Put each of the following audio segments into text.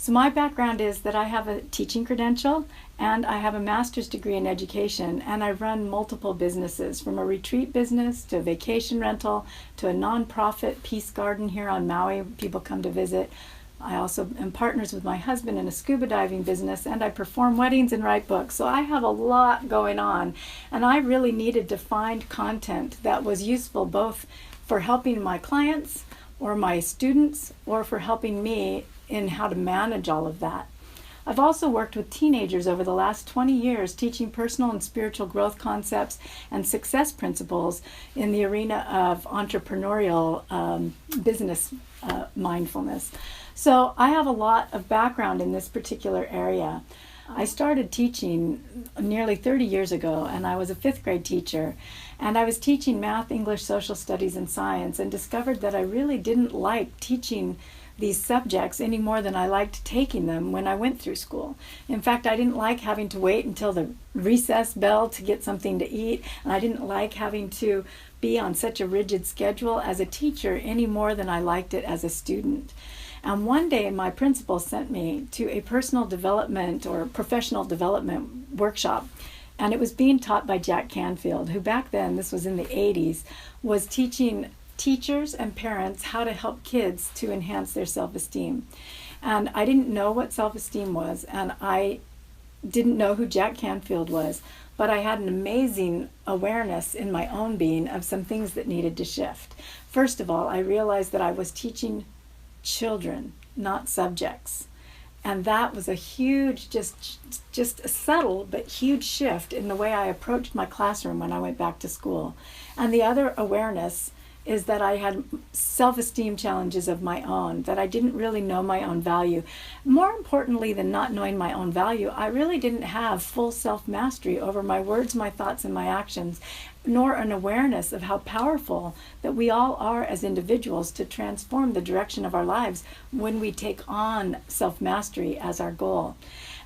So my background is that I have a teaching credential and I have a master's degree in education, and I run multiple businesses, from a retreat business to a vacation rental to a nonprofit peace garden here on Maui. People come to visit. I also am partners with my husband in a scuba diving business, and I perform weddings and write books. So I have a lot going on, and I really needed to find content that was useful both for helping my clients or my students or for helping me in how to manage all of that. I've also worked with teenagers over the last 20 years teaching personal and spiritual growth concepts and success principles in the arena of entrepreneurial business mindfulness. So I have a lot of background in this particular area. I started teaching nearly 30 years ago, and I was a fifth grade teacher. And I was teaching math, English, social studies, and science, and discovered that I really didn't like teaching these subjects any more than I liked taking them when I went through school. In fact, I didn't like having to wait until the recess bell to get something to eat, and I didn't like having to be on such a rigid schedule as a teacher any more than I liked it as a student. And one day my principal sent me to a personal development or professional development workshop, and it was being taught by Jack Canfield, who back then, this was in the 80s, was teaching teachers and parents how to help kids to enhance their self-esteem. And I didn't know what self-esteem was, and I didn't know who Jack Canfield was, but I had an amazing awareness in my own being of some things that needed to shift. First of all, I realized that I was teaching children, not subjects. And that was a huge, just a subtle but huge shift in the way I approached my classroom when I went back to school. And the other awareness is that I had self-esteem challenges of my own, that I didn't really know my own value. More importantly than not knowing my own value, I really didn't have full self-mastery over my words, my thoughts, and my actions, nor an awareness of how powerful that we all are as individuals to transform the direction of our lives when we take on self-mastery as our goal.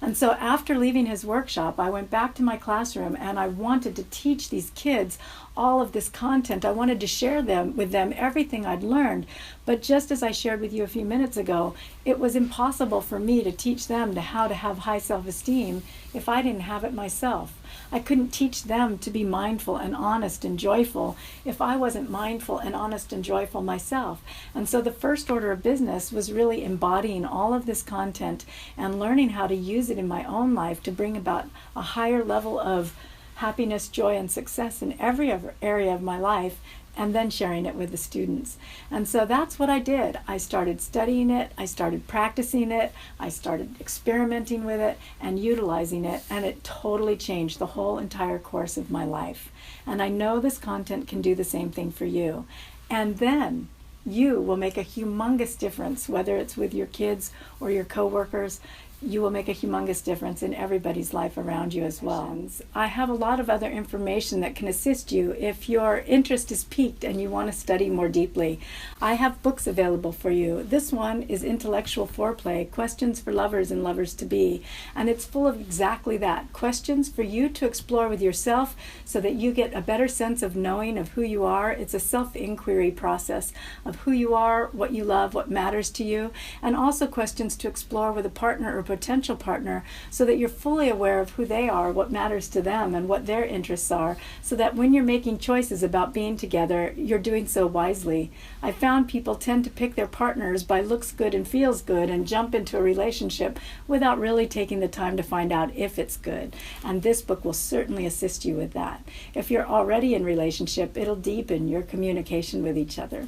And so after leaving his workshop, I went back to my classroom and I wanted to teach these kids all of this content. I wanted to share with them everything I'd learned. But just as I shared with you a few minutes ago, it was impossible for me to teach them how to have high self-esteem if I didn't have it myself. I couldn't teach them to be mindful and honest and joyful if I wasn't mindful and honest and joyful myself. And so the first order of business was really embodying all of this content and learning how to use it in my own life to bring about a higher level of happiness, joy, and success in every area of my life, and then sharing it with the students. And so that's what I did. I started studying it, I started practicing it, I started experimenting with it and utilizing it, and it totally changed the whole entire course of my life. And I know this content can do the same thing for you. And then you will make a humongous difference, whether it's with your kids or your coworkers. You will make a humongous difference in everybody's life around you as well. I have a lot of other information that can assist you if your interest is piqued and you want to study more deeply. I have books available for you. This one is Intellectual Foreplay, Questions for Lovers and Lovers-to-Be, and it's full of exactly that, questions for you to explore with yourself so that you get a better sense of knowing of who you are. It's a self-inquiry process of who you are, what you love, what matters to you, and also questions to explore with a partner or potential partner so that you're fully aware of who they are, what matters to them, and what their interests are, so that when you're making choices about being together, you're doing so wisely. I found people tend to pick their partners by looks good and feels good and jump into a relationship without really taking the time to find out if it's good. And this book will certainly assist you with that. If you're already in relationship, it'll deepen your communication with each other.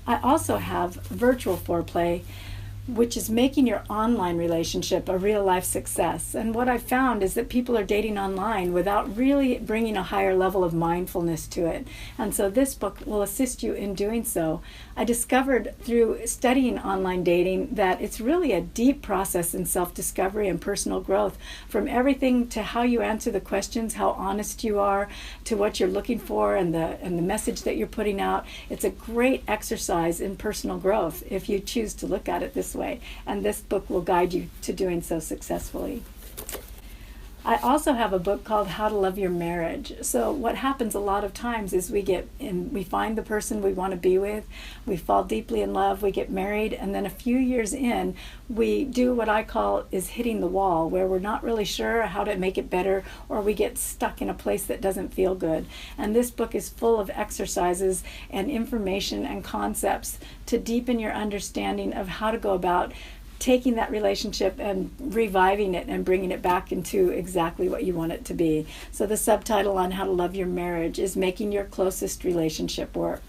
I also have Virtual Foreplay, which is making your online relationship a real-life success. And what I've found is that people are dating online without really bringing a higher level of mindfulness to it. And so this book will assist you in doing so. I discovered through studying online dating that it's really a deep process in self-discovery and personal growth, from everything to how you answer the questions, how honest you are, to what you're looking for and the message that you're putting out. It's a great exercise in personal growth if you choose to look at it this way. And this book will guide you to doing so successfully. I also have a book called How to Love Your Marriage. So what happens a lot of times is we find the person we want to be with, we fall deeply in love, we get married, and then a few years in, we do what I call is hitting the wall, where we're not really sure how to make it better, or we get stuck in a place that doesn't feel good. And this book is full of exercises and information and concepts to deepen your understanding of how to go about taking that relationship and reviving it and bringing it back into exactly what you want it to be. So the subtitle on How to Love Your Marriage is Making Your Closest Relationship Work.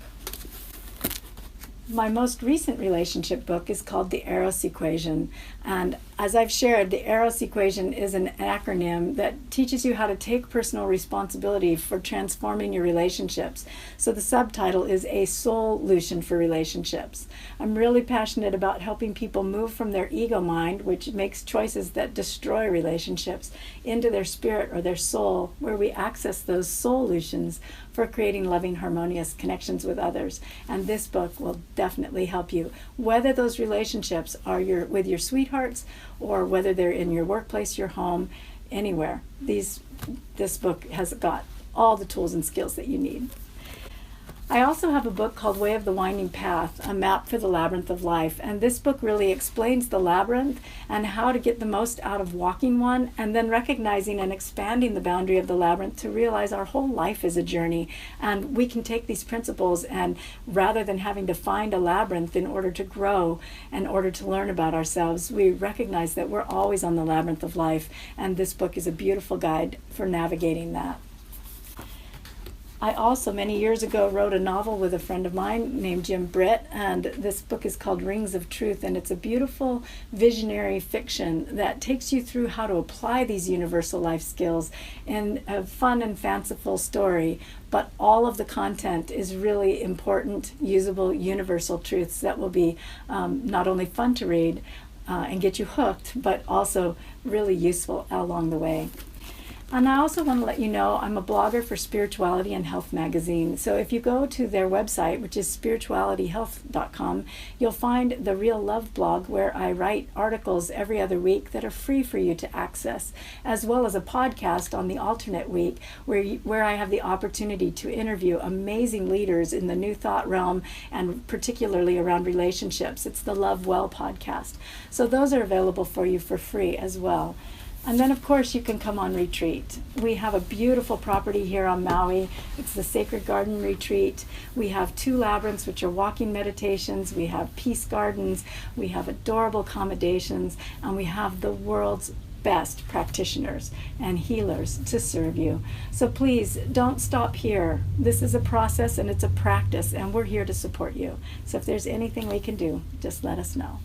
My most recent relationship book is called the Eros Equation. And as I've shared, the Eros Equation is an acronym that teaches you how to take personal responsibility for transforming your relationships. So the subtitle is A Solution for Relationships. I'm really passionate about helping people move from their ego mind, which makes choices that destroy relationships, into their spirit or their soul, where we access those solutions for creating loving, harmonious connections with others. And this book will definitely help you, whether those relationships are with your sweethearts or whether they're in your workplace, your home, anywhere. This book has got all the tools and skills that you need. I also have a book called Way of the Winding Path, a map for the labyrinth of life. And this book really explains the labyrinth and how to get the most out of walking one, and then recognizing and expanding the boundary of the labyrinth to realize our whole life is a journey. And we can take these principles, and rather than having to find a labyrinth in order to grow, in order to learn about ourselves, we recognize that we're always on the labyrinth of life. And this book is a beautiful guide for navigating that. I also, many years ago, wrote a novel with a friend of mine named Jim Britt, and this book is called Rings of Truth, and it's a beautiful visionary fiction that takes you through how to apply these universal life skills in a fun and fanciful story, but all of the content is really important, usable, universal truths that will be not only fun to read and get you hooked, but also really useful along the way. And I also want to let you know I'm a blogger for Spirituality and Health magazine. So if you go to their website, which is spiritualityhealth.com, you'll find the Real Love blog, where I write articles every other week that are free for you to access, as well as a podcast on the alternate week where I have the opportunity to interview amazing leaders in the New Thought realm, and particularly around relationships. It's the Love Well podcast. So those are available for you for free as well. And then, of course, you can come on retreat. We have a beautiful property here on Maui. It's the Sacred Garden Retreat. We have 2 labyrinths, which are walking meditations. We have peace gardens. We have adorable accommodations. And we have the world's best practitioners and healers to serve you. So please don't stop here. This is a process and it's a practice, and we're here to support you. So if there's anything we can do, just let us know.